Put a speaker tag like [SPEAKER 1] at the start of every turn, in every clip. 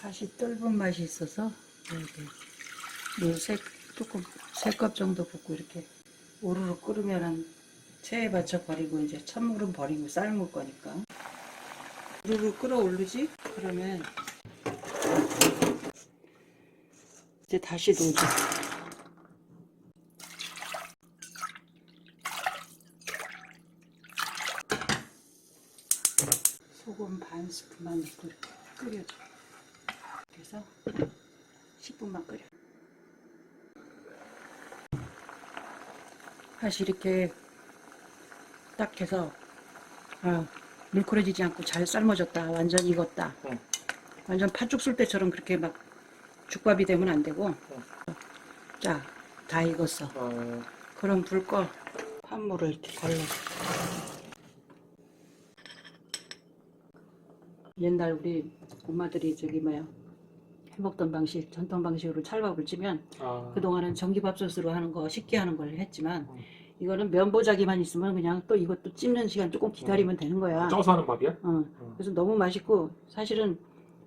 [SPEAKER 1] 팥이 떫은 맛이 있어서 이렇게 물 조금 3컵 정도 붓고 이렇게 우르르 끓으면은 체에 받쳐 버리고 이제 찬물은 버리고 삶을 거니까 우르르 끓어오르지? 그러면 이제 다시 넣자. 소금 반 스푼만 넣고 이렇게 끓여줘. 그래서 10분만 끓여. 팥이 이렇게 딱 해서 물끓여지지 않고 잘 삶아졌다. 완전 익었다. 완전 팥죽 쓸 때처럼 그렇게 막 죽밥이 되면 안 되고 자, 다 익었어. 그럼 불 꺼. 팥물을 이렇게 갈라. 옛날 우리 엄마들이 저기 뭐야 해먹던 방식, 전통 방식으로 찰밥을 찌면 그동안은 전기밥솥으로 하는 거 쉽게 하는 걸 했지만 이거는 면보자기만 있으면 그냥 또 이것도 찌는 시간 조금 기다리면 되는 거야.
[SPEAKER 2] 쪄서 하는 밥이야?
[SPEAKER 1] 그래서 너무 맛있고 사실은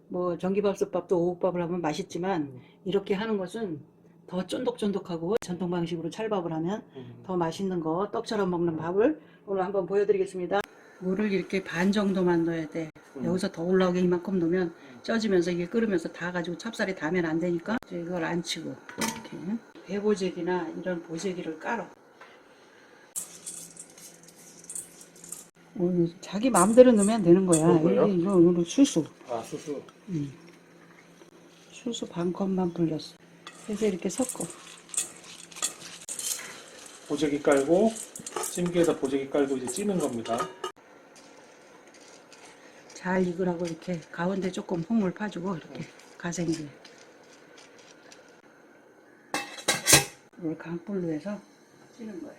[SPEAKER 1] 뭐 전기밥솥밥도 오곡밥을 하면 맛있지만 이렇게 하는 것은 더 쫀득쫀득하고 전통 방식으로 찰밥을 하면 더 맛있는 거 떡처럼 먹는 밥을 오늘 한번 보여드리겠습니다. 물을 이렇게 반 정도만 넣어야 돼. 여기서 더 올라오게 이만큼 넣으면 쪄지면서 이게 끓으면서 다 가지고 찹쌀이 닿으면 안 되니까 이제 이걸 안 치고 이렇게 배보재기나 이런 보재기를 깔아. 자기 마음대로 넣으면 되는 거야. 이거 수수.
[SPEAKER 2] 수수.
[SPEAKER 1] 수수 반 컵만 불렸어. 그래서 이렇게 섞어.
[SPEAKER 2] 보재기 깔고 찜기에다 보재기 깔고 이제 찌는 겁니다.
[SPEAKER 1] 잘 익으라고 이렇게 가운데 조금 홍물 파주고 이렇게 가생기. 이걸 강불로 해서 찌는 거예요.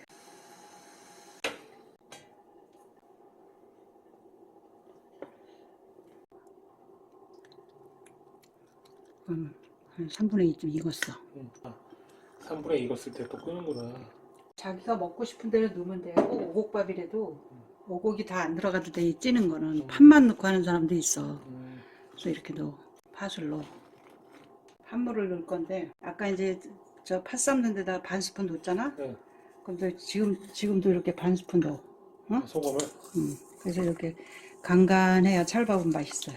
[SPEAKER 1] 한 3분의 2쯤 익었어.
[SPEAKER 2] 3분의 2 익었을 때 또 끄는구나.
[SPEAKER 1] 자기가 먹고 싶은 대로 넣으면 돼. 꼭 오곡밥이라도 오곡이 다 안 들어가도 돼. 찌는 거는 팥만 넣고 하는 사람도 있어. 그래서 이렇게 넣어. 팥을 넣어. 팥물을 넣을 건데 아까 이제 저 팥 삶는 데다 반 스푼 넣었잖아. 근데 지금도 이렇게 반 스푼 넣어. 응?
[SPEAKER 2] 소금을.
[SPEAKER 1] 그래서 이렇게 간간해야 찰밥은 맛있어요.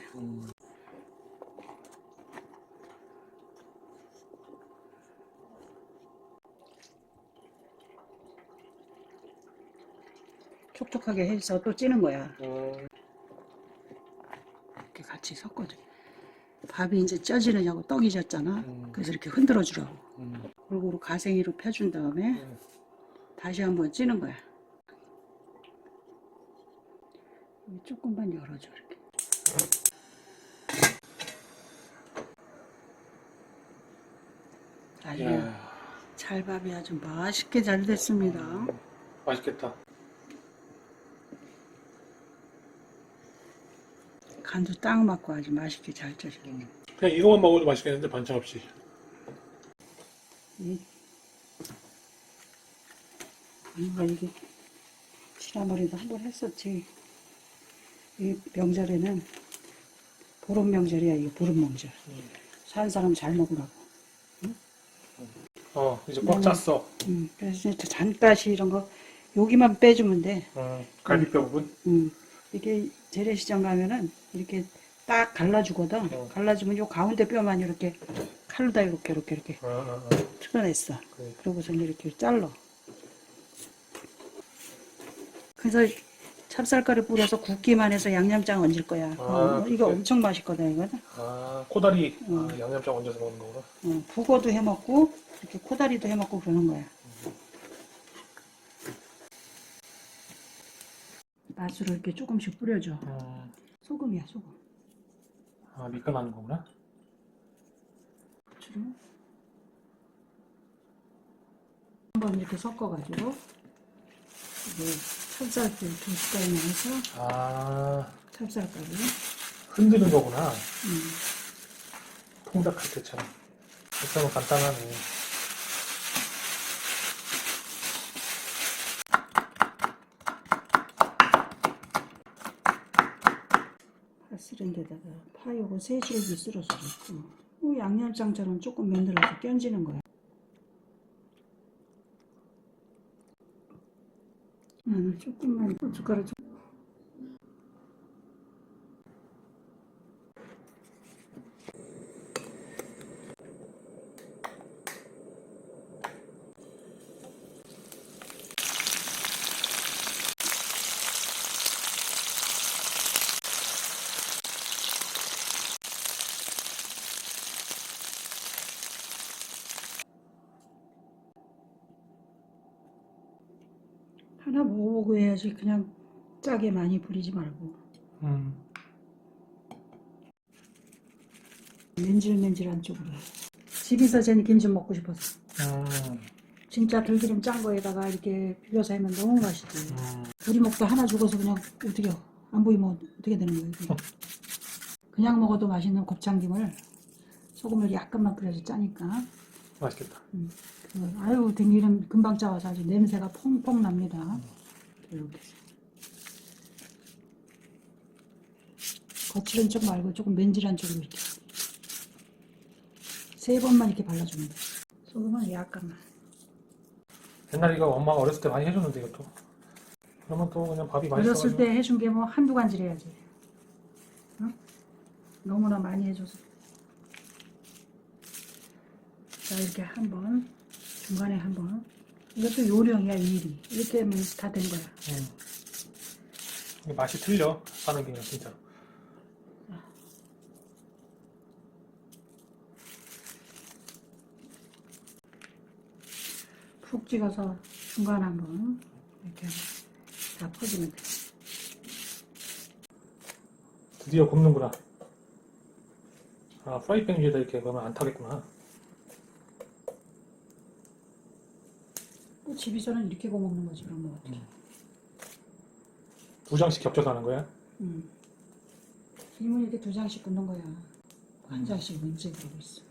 [SPEAKER 1] 촉촉하게 해서 또 찌는 거야. 이렇게 같이 섞어줘. 밥이 이제 쪄지느냐고 떡이 졌잖아. 그래서 이렇게 흔들어 주라고. 골고루 가생이로 펴준 다음에 다시 한번 찌는 거야. 조금만 열어줘 이렇게. 아주 찰밥이 아주 맛있게 잘 됐습니다.
[SPEAKER 2] 맛있겠다.
[SPEAKER 1] 간도 딱 맞고 아주 맛있게 잘 쪄져.
[SPEAKER 2] 그냥 이거만 먹어도 맛있겠는데 반찬 없이.
[SPEAKER 1] 이게 지난번에도 한번 했었지. 이 명절에는 보름 명절이야. 이거 보름 명절. 산 사람 잘 먹으라고.
[SPEAKER 2] 이제 꽉 찼어.
[SPEAKER 1] 그래서 이제 잔가시 이런 거 여기만 빼주면 돼.
[SPEAKER 2] 갈비뼈 부분.
[SPEAKER 1] 이게 재래시장 가면은 이렇게 딱 갈라주거든. 갈라주면 요 가운데 뼈만 이렇게 칼로다 이렇게 틀어냈어. 그러고서 이렇게 잘라. 그래서 찹쌀가루 뿌려서 굽기만 해서 양념장 얹을 거야. 이거 엄청 맛있거든 이거는.
[SPEAKER 2] 코다리 양념장 얹어서 먹는 거구나.
[SPEAKER 1] 북어도 해먹고 이렇게 코다리도 해먹고 그러는 거야. 맛으로 이렇게 조금씩 뿌려줘. 소금이야 소금.
[SPEAKER 2] 미끈하는 거구나.
[SPEAKER 1] 고추를 한번 이렇게 섞어가지고 찹쌀가루 2숟갈만 해서 찹쌀가루
[SPEAKER 2] 흔드는 거구나. 통닭할 때처럼. 이렇게 하면 간단하네.
[SPEAKER 1] 팥을 그런 데다가 파 요거 새실기 쓸어서 넣고 양념장처럼 조금 만들어서 껴지는 거야. 조금만 고춧가루 좀. 하나 먹어보고 해야지. 그냥 짜게 많이 부리지 말고. 맨질맨질한 쪽으로. 집에서 쟤는 김치 먹고 싶어서. 진짜 들기름 짠 거에다가 이렇게 비벼서 하면 너무 맛있지. 우리 먹다 하나 죽어서 그냥 어떻게 안 보이면 어떻게 되는 거예요? 이게. 그냥 먹어도 맛있는 곱창김을 소금을 약간만 뿌려서 짜니까.
[SPEAKER 2] 맛있겠다.
[SPEAKER 1] 아유 들기름 금방 짜와서 아주 냄새가 퐁퐁 납니다. 이렇게. 거칠은 쪽 말고 조금 맨질한 쪽으로 이렇게 3번만 이렇게 발라주면 돼. 소금은 약간만.
[SPEAKER 2] 옛날에 이거 엄마가 어렸을 때 많이 해줬는데 이것도. 그러면 또 그냥 밥이 맛있어가지고.
[SPEAKER 1] 어렸을 때 해준 게 뭐 한두 간질 해야지. 응? 너무나 많이 해줘서. 자 이렇게 한 번, 중간에 한 번. 이것도 요령이야 일이. 이렇게 하면 다 된 거야.
[SPEAKER 2] 이게 맛이 틀려 하는 게 진짜.
[SPEAKER 1] 푹 찍어서 중간 한 번 이렇게 다 퍼주면 돼.
[SPEAKER 2] 드디어 굽는구나. 아 프라이팬 위에다 이렇게 그러면 안 타겠구나.
[SPEAKER 1] 또 집에서는 이렇게 구워 먹는 거지 그런 거 같아.
[SPEAKER 2] 2장씩 겹쳐서 하는 거야?
[SPEAKER 1] 김은 이렇게 2장씩 굽는 거야. 한 장씩 문제 그러고 있어.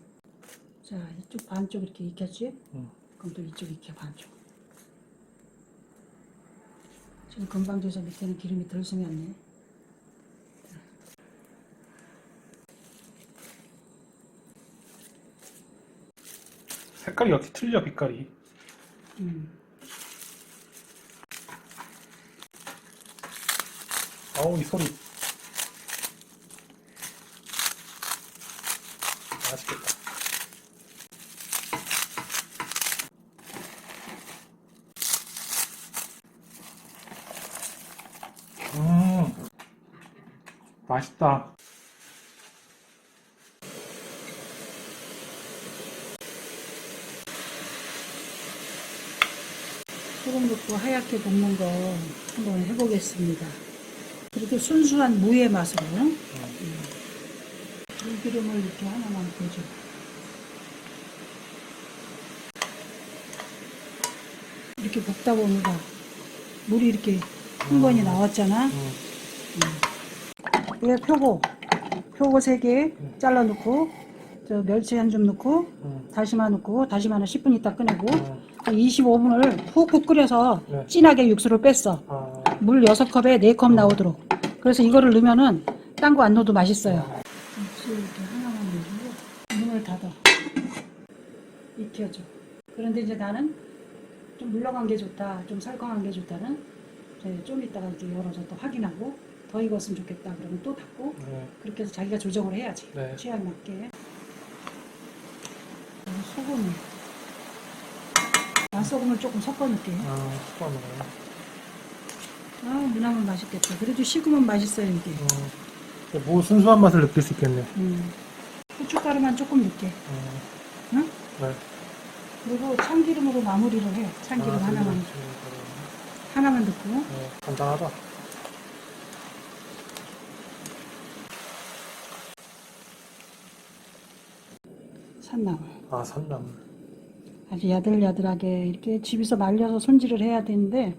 [SPEAKER 1] 자 이쪽 반쪽 이렇게 익혔지? 그럼 또 이쪽 익혀 반쪽. 지금 금방 돼서 밑에는 기름이 덜 스면네.
[SPEAKER 2] 색깔이 어떻게 틀려 빛깔이. 아우 이 소리. 맛있겠다. 맛있다.
[SPEAKER 1] 소금 넣고 하얗게 볶는 거 한번 해보겠습니다. 그래도 순수한 무의 맛으로. 들기름을 이렇게 하나만 보죠. 이렇게 볶다 보니까 물이 이렇게 한 번이 나왔잖아. 이게 표고 3개 잘라 넣고, 저 멸치 한 줌 넣고, 다시마 넣고, 다시마는 10분 있다 꺼내고, 25분을 푹푹 끓여서
[SPEAKER 2] 네.
[SPEAKER 1] 진하게 육수를 뺐어. 물 6컵에 4컵 나오도록. 그래서 이거를 넣으면은 딴 거 안 넣어도 맛있어요. 육수 이렇게 하나만 넣고 문을 닫아. 익혀줘. 그런데 이제 나는 좀 물러간 게 좋다, 좀 설렁한 게 좋다는 이제 좀 이따가 이렇게 열어서 또 확인하고 더 익었으면 좋겠다 그러면 또 닫고. 그렇게 해서 자기가 조정을 해야지.
[SPEAKER 2] 네.
[SPEAKER 1] 취향에 맞게. 소금을 소금을 조금 섞어 넣을게.
[SPEAKER 2] 섞어 먹어요.
[SPEAKER 1] 무나물 맛있겠다. 그래도 식으면 맛있어요 이게.
[SPEAKER 2] 뭐 순수한 맛을 느낄 수 있겠네.
[SPEAKER 1] 고춧가루만 조금 넣게. 응?
[SPEAKER 2] 네.
[SPEAKER 1] 그리고 참기름으로 마무리를 해. 참기름 하나만 넣고.
[SPEAKER 2] 간단하다.
[SPEAKER 1] 산나물.
[SPEAKER 2] 산나물.
[SPEAKER 1] 아주 야들야들하게 이렇게 집에서 말려서 손질을 해야 되는데,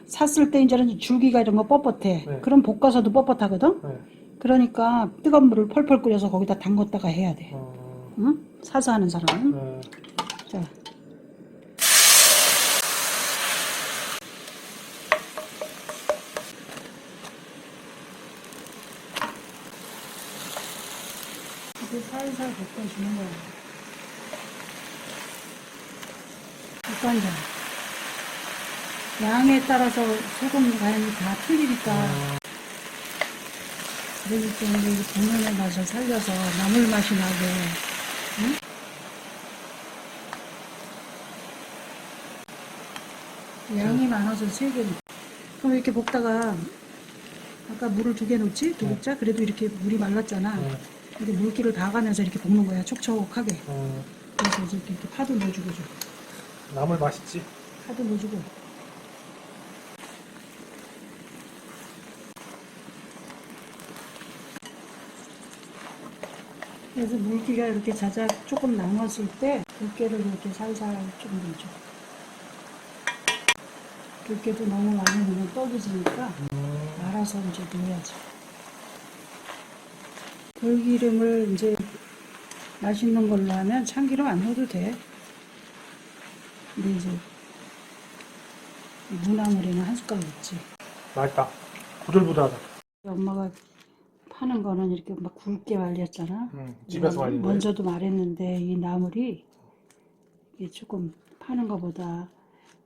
[SPEAKER 1] 샀을 때 이제는 줄기가 이런 거 뻣뻣해.
[SPEAKER 2] 네.
[SPEAKER 1] 그럼 볶아서도 뻣뻣하거든.
[SPEAKER 2] 네.
[SPEAKER 1] 그러니까 뜨거운 물을 펄펄 끓여서 거기다 담궜다가 해야 돼. 응? 사서 하는 사람은. 자. 살살 볶아주는 거야. 국간장. 양에 따라서 소금 간이 다 틀리니까. 그러기 때문에 이 볶는 맛을 살려서 나물 맛이 나게. 응? 양이 많아서 3개. 그럼 이렇게 볶다가 아까 물을 2개 넣지? 2국자? 그래도 이렇게 물이 말랐잖아. 근데 물기를 다 가면서 이렇게 볶는 거야. 촉촉하게. 그래서 이제 이렇게 파도 넣어주고 줘.
[SPEAKER 2] 나물 맛있지?
[SPEAKER 1] 파도 넣어주고. 그래서 물기가 이렇게 자작 조금 남았을 때 들깨를 이렇게 살살 좀 넣어줘. 들깨도 너무 많이 넣으면 떡이지니까 알아서 이제 넣어야지. 들기름을 이제 맛있는 걸로 하면 참기름 안 넣어도 돼. 근데 이제 무나물에는 한 숟갈 넣지.
[SPEAKER 2] 맛있다. 부들부들하다.
[SPEAKER 1] 엄마가 파는 거는 이렇게 막 굵게 말렸잖아.
[SPEAKER 2] 집에서 말린 거예요?
[SPEAKER 1] 먼저도 말했는데 이 나물이 이게 조금 파는 거보다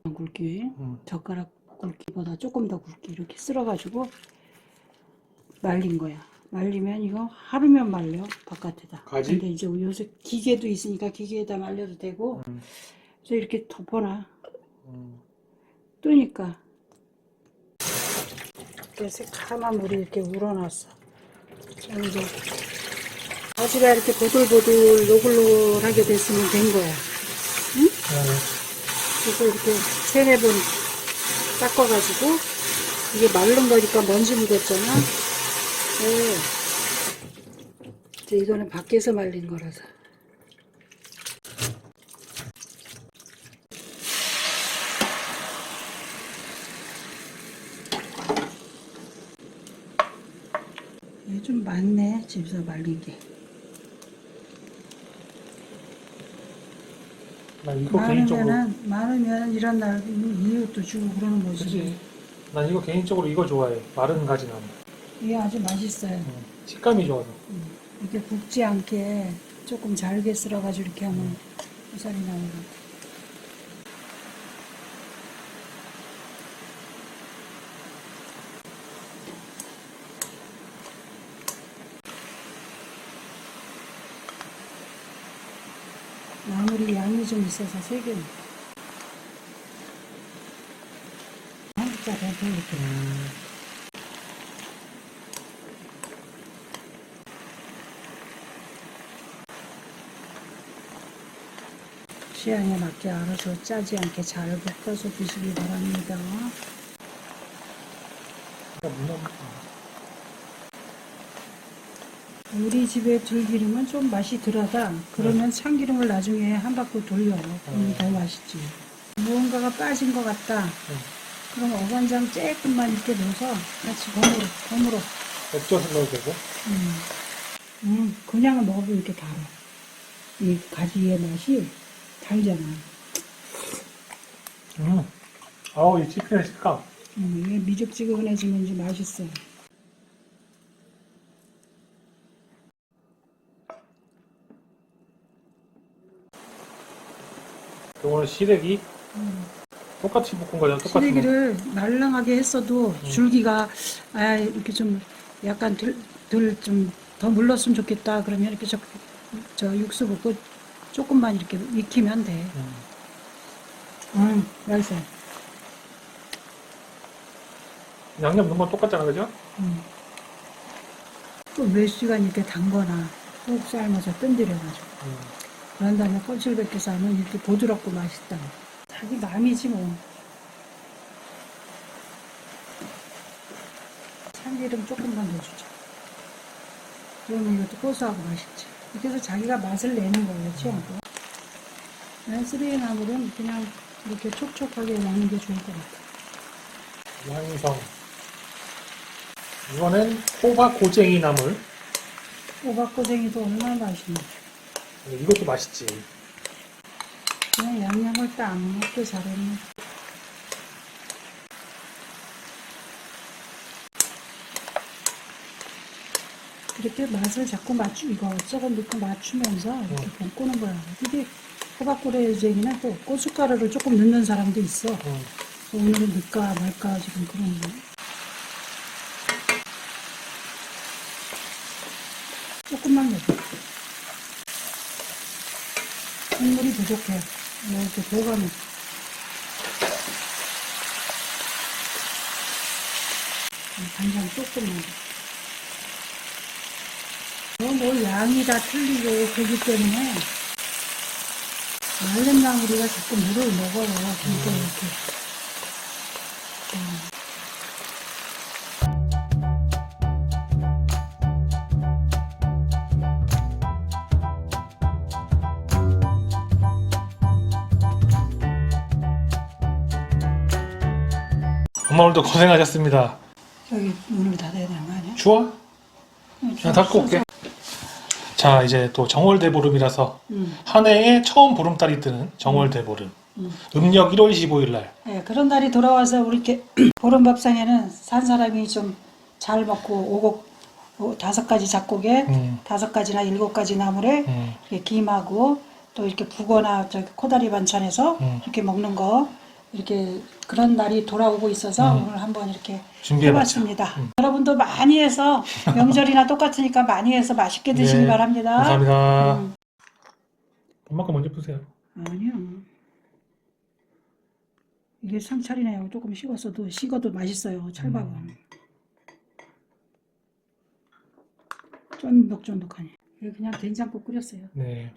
[SPEAKER 1] 굵기, 젓가락 굵기보다 조금 더 굵게 이렇게 쓸어가지고 말린 거야. 말리면 이거 하루면 말려 바깥에다.
[SPEAKER 2] 가지?
[SPEAKER 1] 근데 이제 요새 기계도 있으니까 기계에다 말려도 되고. 그래서 이렇게 덮어놔. 뜨니까 이렇게 새카만 물이 이렇게 우러났어. 그럼 이제 가지가 이렇게 보들보들 노글노글하게 됐으면 된 거야. 응? 그래서 이렇게 3-4번 닦아가지고 이게 마른 거니까 먼지 묻었잖아. 이제 이거는 밖에서 말린 거라서. 이게 좀 많네, 집에서 말린 게.
[SPEAKER 2] 난 이거 개인적으로.
[SPEAKER 1] 많으면 이런 날 이웃도 주고 그러는 거지.
[SPEAKER 2] 그치. 난 이거 개인적으로 이거 좋아해. 마른 가지나무.
[SPEAKER 1] 이게 아주 맛있어요.
[SPEAKER 2] 식감이 좋아서.
[SPEAKER 1] 이렇게 굽지 않게 조금 잘게 썰어가지고 이렇게 하면 고사리 나는 것 같아. 나물이 양이 좀 있어서 3개. 한 국자 더 이렇게. 취향에 맞게 알아서 짜지 않게 잘 볶아서 드시기 바랍니다. 우리 집에 들기름은 좀 맛이 덜하다. 그러면 참기름을 나중에 한 바퀴 돌려. 그러면 더 맛있지. 무언가가 빠진 것 같다. 그럼 어간장 조금만 이렇게 넣어서 같이 버무려.
[SPEAKER 2] 액젓을 넣어도 되고.
[SPEAKER 1] 그냥 먹어도 이렇게 달아. 이 가지의 맛이 달잖아.
[SPEAKER 2] 아우, 이 치킨의 식감.
[SPEAKER 1] 이게 미적지근해지면 이제 맛있어.
[SPEAKER 2] 오늘 시래기. 똑같이 볶은 거잖아, 똑같이.
[SPEAKER 1] 시래기를 말랑하게 했어도 줄기가 이렇게 좀 약간 좀 더 물렀으면 좋겠다. 그러면 이렇게 저 육수 붓고 조금만 이렇게 익히면 돼. 맛있어.
[SPEAKER 2] 양념 넣은 건 똑같잖아, 그죠?
[SPEAKER 1] 또 몇 시간 이렇게 담거나 꼭 삶아서 뜸들여가지고. 그런 다음에 껍질 벗겨서 하면 이렇게 부드럽고 맛있다. 자기 마음이지 뭐. 참기름 조금만 넣어주자. 그러면 이것도 고소하고 맛있지. 이렇게 해서 자기가 맛을 내는 거예요, 취향도. 난 쓰리나물은 그냥 이렇게 촉촉하게 먹는 게 좋을 것 같아.
[SPEAKER 2] 완성. 이거는 호박 고쟁이 나물.
[SPEAKER 1] 호박고쟁이도 얼마나 맛있네.
[SPEAKER 2] 이것도 맛있지.
[SPEAKER 1] 그냥 양념을 딱 안 먹게 잘했네.
[SPEAKER 3] 이렇게 맛을 자꾸 이것저것 넣고 맞추면서 이렇게 볶는 거야. 이게 호박꼬리쟁이는 또 고춧가루를 조금 넣는 사람도 있어. 오늘은 넣을까 말까 지금 그런 거. 조금만 넣어. 국물이 부족해. 이렇게 보관해. 간장 조금만. 뭐 양이 다 틀리고 그렇기 때문에 마른 나물이가 자꾸 물을 먹어요. 그러니까 이렇게.
[SPEAKER 2] 엄마 오늘도 고생하셨습니다.
[SPEAKER 1] 여기 문을 닫아야 되는 거 아니야?
[SPEAKER 2] 추워? 그냥 닫고 올게. 자, 이제 또 정월대보름이라서 한 해에 처음 보름달이 뜨는 정월대보름. 음력 1월 15일 날.
[SPEAKER 1] 네, 그런 날이 돌아와서 우리 이렇게 보름밥상에는 산 사람이 좀 잘 먹고 다섯 가지 작곡에 5가지나 7가지 나물에 이렇게 김하고 또 이렇게 북어나 코다리 반찬에서 이렇게 먹는 거 이렇게 그런 날이 돌아오고 있어서 오늘 한번 이렇게
[SPEAKER 2] 준비해봤죠.
[SPEAKER 1] 해봤습니다. 여러분도 많이 해서 명절이나 똑같으니까 많이 해서 맛있게 드시기
[SPEAKER 2] 네,
[SPEAKER 1] 바랍니다.
[SPEAKER 2] 감사합니다. 엄마 거 먼저 푸세요.
[SPEAKER 1] 아니요. 이게 상차리네요. 조금 식어도 맛있어요. 찰밥은. 쫀득쫀득하니. 그냥 된장국 끓였어요.
[SPEAKER 2] 네.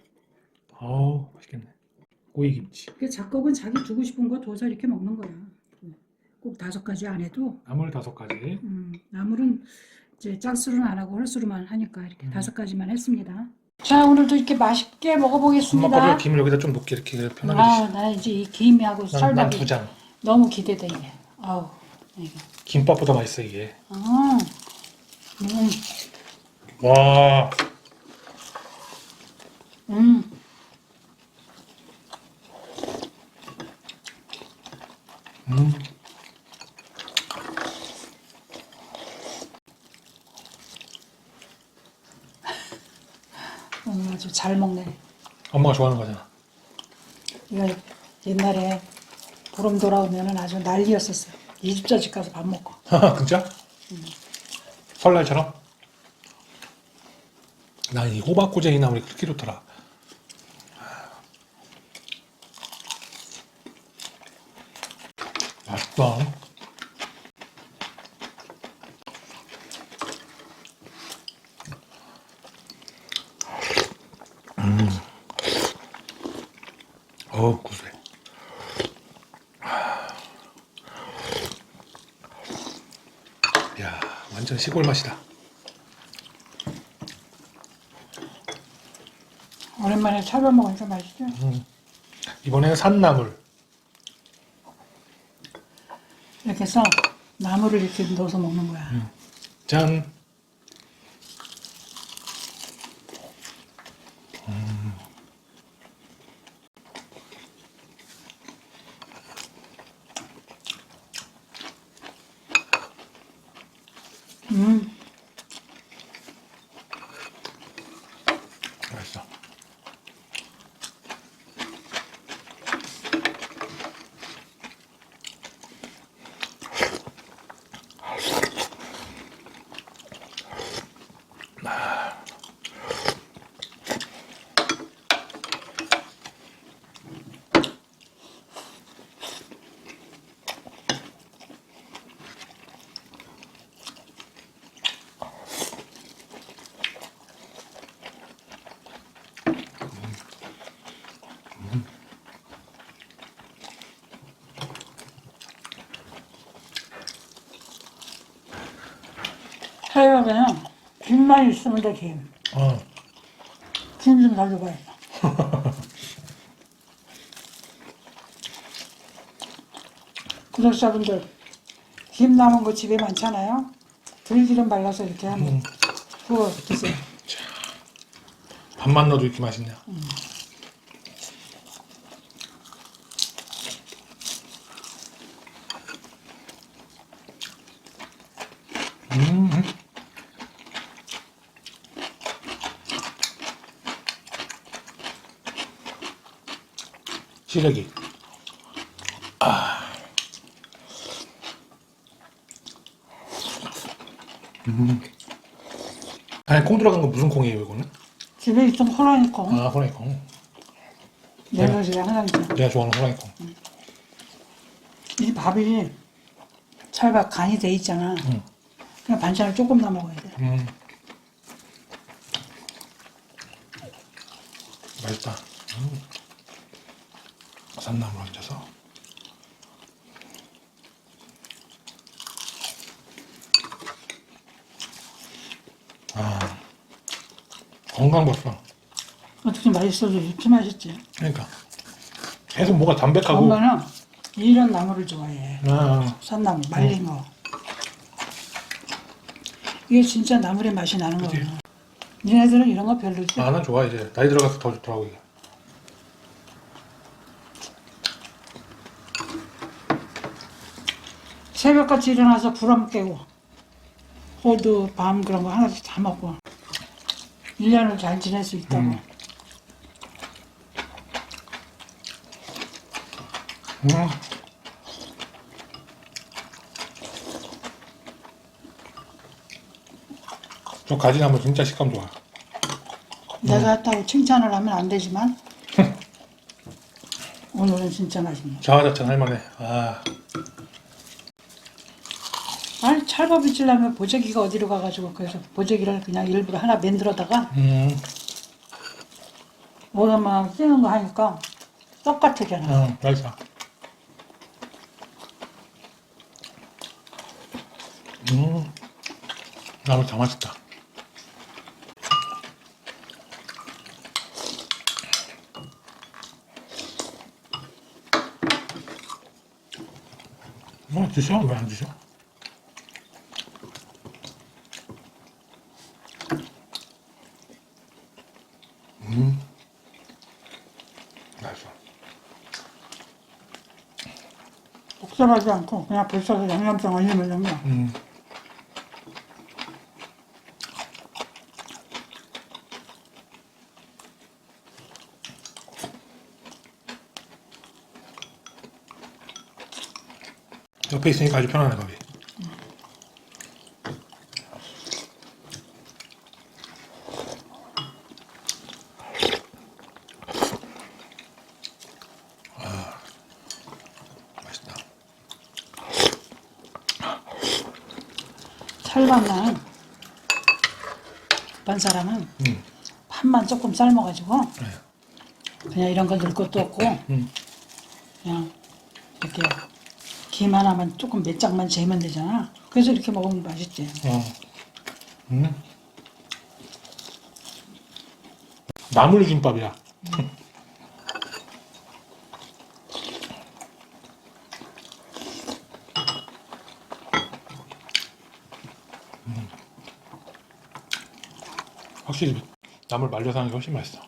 [SPEAKER 2] 어우, 맛있겠네. 오이김치.
[SPEAKER 1] 그 작곡은 자기 두고 싶은 거 둬서 이렇게 먹는 거야. 꼭 5가지 안 해도.
[SPEAKER 2] 나물 5가지.
[SPEAKER 1] 나물은 이제 짝수로는 안 하고 홀수로만 하니까 이렇게 5가지만 했습니다. 자, 오늘도 이렇게 맛있게 먹어보겠습니다.
[SPEAKER 2] 엄마 거를 김을 여기다 좀 놓게 이렇게 편하게
[SPEAKER 1] 아, 나 이제 이 김하고
[SPEAKER 2] 난
[SPEAKER 1] 쌀밥이
[SPEAKER 2] 2장.
[SPEAKER 1] 너무 기대돼 이게. 아우, 이거.
[SPEAKER 2] 김밥보다 맛있어 이게.
[SPEAKER 1] 아,
[SPEAKER 2] 와.
[SPEAKER 1] 음. 아주 잘 먹네.
[SPEAKER 2] 엄마가 좋아하는 거잖아.
[SPEAKER 1] 이거 옛날에 보름 돌아오면은 아주 난리였었어요. 이 집 저 집 가서 밥 먹고.
[SPEAKER 2] 진짜? 설날처럼? 난 이 호박고쟁이 나물이 그렇게 좋더라. 맛있다. 어우, 구수해. 야, 완전 시골 맛이다.
[SPEAKER 1] 오랜만에 찰밥 먹으니까 맛있죠?
[SPEAKER 2] 이번에는 산나물.
[SPEAKER 1] 이렇게 해서 나물을 이렇게 넣어서 먹는 거야.
[SPEAKER 2] 짠. 맛있어.
[SPEAKER 1] 찰밥에는 김만 있으면 돼, 김. 김 좀 가져가요. 구독자분들 김 남은 거 집에 많잖아요. 들기름 발라서 이렇게 한번 구워 드세요.
[SPEAKER 2] 밥만 넣어도 이렇게 맛있냐? 시래기. 안에 콩 들어간 거 무슨 콩이에요, 이거는?
[SPEAKER 3] 집에 있던 호랑이 콩.
[SPEAKER 2] 아, 호랑이 콩.
[SPEAKER 3] 내가 집에 하나 있어.
[SPEAKER 2] 내가 좋아하는 호랑이 콩.
[SPEAKER 3] 이 밥이 찰밥 간이 돼 있잖아. 그냥 반찬을 조금 더 먹어야 돼.
[SPEAKER 2] 맛있다. 산나물 얹어서. 아, 건강 봤어.
[SPEAKER 3] 어떻게 맛있어도 이렇게 맛있지.
[SPEAKER 2] 그러니까 계속 뭐가 담백하고.
[SPEAKER 3] 엄마는 이런 나물을 좋아해.
[SPEAKER 2] 아,
[SPEAKER 3] 산나물, 말린 거. 이게 진짜 나물의 맛이 나는
[SPEAKER 2] 그치.
[SPEAKER 3] 거구나. 니네들은 이런 거 별로지?
[SPEAKER 2] 난 좋아. 이제 나이 들어가서 더 좋더라고 이게.
[SPEAKER 3] 새벽같이 일어나서 불안 깨고 호두, 밤 그런 거 하나씩 다 먹고 1년을 잘 지낼 수 있다고.
[SPEAKER 2] 저 가지나물 진짜 식감 좋아.
[SPEAKER 3] 내가 했다고 칭찬을 하면 안 되지만 오늘은 진짜 맛있네.
[SPEAKER 2] 자화자찬 할만해. 아,
[SPEAKER 3] 아니 찰밥 잊으려면 보재기가 어디로 가가지고 그래서 보재기를 그냥 일부러 하나 만들어다가 오랜만에 쓰는 거 하니까 똑같잖아.
[SPEAKER 2] 맛있어. 나물 다 맛있다. 드셔? 왜 안 드셔? 맛있어.
[SPEAKER 3] 복잡하지 않고 그냥 벌써서 양념장 올리면
[SPEAKER 2] 옆에 있으니까 아주 편하네, 거기. 맛있다.
[SPEAKER 3] 찰밥만 어떤 사람은 판만 조금 삶아가지고 그냥 이런 거 넣을 것도 없고 그냥 이렇게 김 하나만 조금 몇 장만 재면 되잖아. 그래서 이렇게 먹으면 맛있지.
[SPEAKER 2] 나물 김밥이야. 확실히 나물 말려서 하는 게 훨씬 맛있어.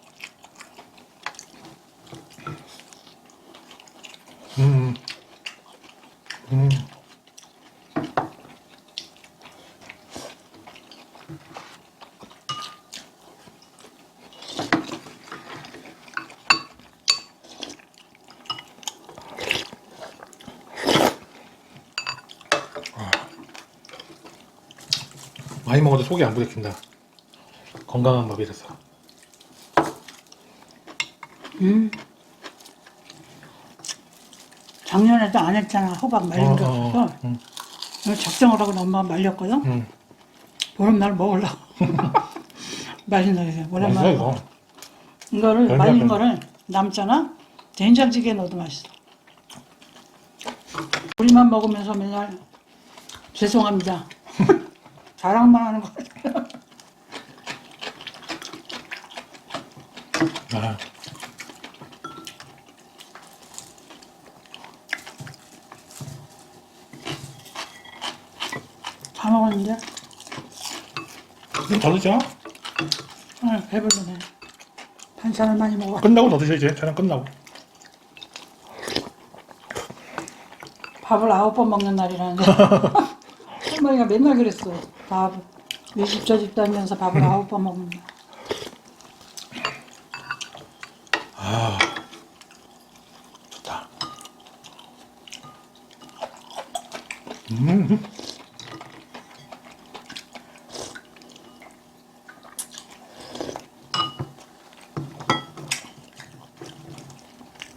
[SPEAKER 2] 많이 먹어도 속이 안 부대낀다. 건강한 밥이라서.
[SPEAKER 3] 작년에도 안 했잖아. 호박 말린 거 없어서. 작정을 하고 엄마가 말렸거든. 보름날 먹으려고. 맛있네. 그래서
[SPEAKER 2] 맛있어
[SPEAKER 3] 오랜만에.
[SPEAKER 2] 이거.
[SPEAKER 3] 이거를
[SPEAKER 2] 별미야,
[SPEAKER 3] 말린
[SPEAKER 2] 별미.
[SPEAKER 3] 거를 남잖아. 된장찌개에 넣어도 맛있어. 우리만 먹으면서 맨날 죄송합니다. 자랑만 하는 거 같아.
[SPEAKER 2] 아,
[SPEAKER 3] 다 먹었는데
[SPEAKER 2] 좀 더 드셔.
[SPEAKER 3] 배불러네. 반찬을 많이 먹어.
[SPEAKER 2] 끝나고 더 드셔 이제. 촬영 끝나고.
[SPEAKER 3] 밥을 9번 먹는 날이라는데 할머니가 맨날 그랬어. 밥 이 집 저 집 다니면서 밥을 9번 먹는다.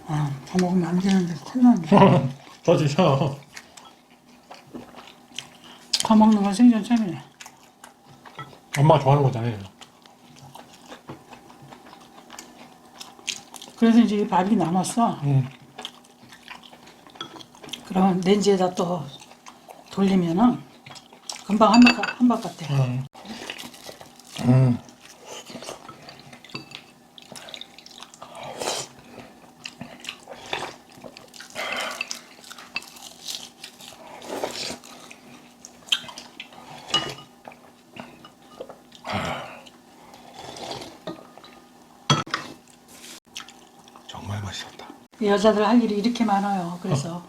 [SPEAKER 3] 아, 다 먹으면 안 되는데 큰일 났네.
[SPEAKER 2] 더 드셔.
[SPEAKER 3] 다 먹는 건 생전 처음이네.
[SPEAKER 2] 엄마가 좋아하는 거잖아요.
[SPEAKER 3] 그래서 이제 이 밥이 남았어. 그러면 렌즈에다 또 돌리면은 금방 한박 같아.
[SPEAKER 2] 정말 맛있었다.
[SPEAKER 3] 여자들 할 일이 이렇게 많아요. 그래서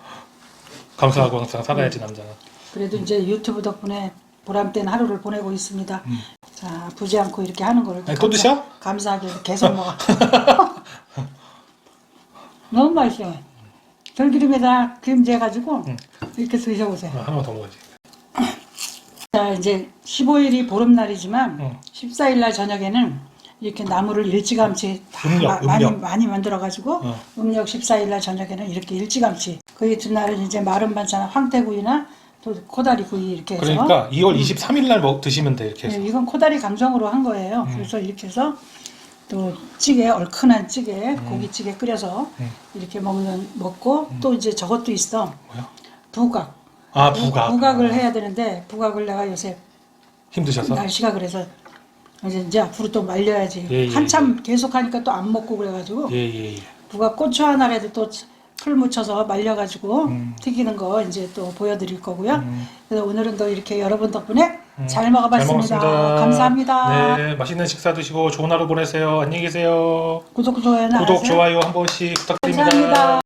[SPEAKER 2] 감사하고 항상 살아야지 남자는.
[SPEAKER 3] 그래도 이제 유튜브 덕분에 보람된 하루를 보내고 있습니다. 자, 아프지 않고 이렇게 하는 거를
[SPEAKER 2] 아니, 또 드셔?
[SPEAKER 3] 감사하게 계속 먹어. 너무 맛있어요. 들기름에다 기름재가지고 이렇게 드셔보세요.
[SPEAKER 2] 하나만 더 먹어야지.
[SPEAKER 3] 자, 이제 15일이 보름날이지만 14일날 저녁에는 이렇게 나무를 일찌감치 다
[SPEAKER 2] 음력.
[SPEAKER 3] 많이 만들어가지고 음력 14일날 저녁에는 이렇게 일찌감치 그 이튿날은 이제 마른 반찬 황태구이나 또 코다리 구이 이렇게 해서
[SPEAKER 2] 그러니까 2월 23일 날 드시면 돼 이렇게 해서.
[SPEAKER 3] 네, 이건 코다리 강정으로 한 거예요. 그래서 이렇게 해서 또 찌개, 얼큰한 찌개, 고기찌개 끓여서 이렇게 먹고 또 이제 저것도 있어.
[SPEAKER 2] 뭐야?
[SPEAKER 3] 부각.
[SPEAKER 2] 아, 부각.
[SPEAKER 3] 부각을 해야 되는데 부각을 내가 요새
[SPEAKER 2] 힘드셔서?
[SPEAKER 3] 날씨가 그래서 이제 앞으로 또 말려야지.
[SPEAKER 2] 예, 예,
[SPEAKER 3] 한참 계속 하니까 또 안 먹고 그래가지고
[SPEAKER 2] 예.
[SPEAKER 3] 부각 고추 하나라도 또 풀 묻혀서 말려가지고 튀기는 거 이제 또 보여드릴 거고요. 그래서 오늘은 또 이렇게 여러분 덕분에 잘 먹어봤습니다.
[SPEAKER 2] 잘 먹었습니다.
[SPEAKER 3] 감사합니다.
[SPEAKER 2] 네, 맛있는 식사 드시고 좋은 하루 보내세요. 안녕히 계세요.
[SPEAKER 3] 구독, 좋아요는
[SPEAKER 2] 구독,
[SPEAKER 3] 하세요.
[SPEAKER 2] 좋아요 한 번씩 부탁드립니다.
[SPEAKER 3] 감사합니다.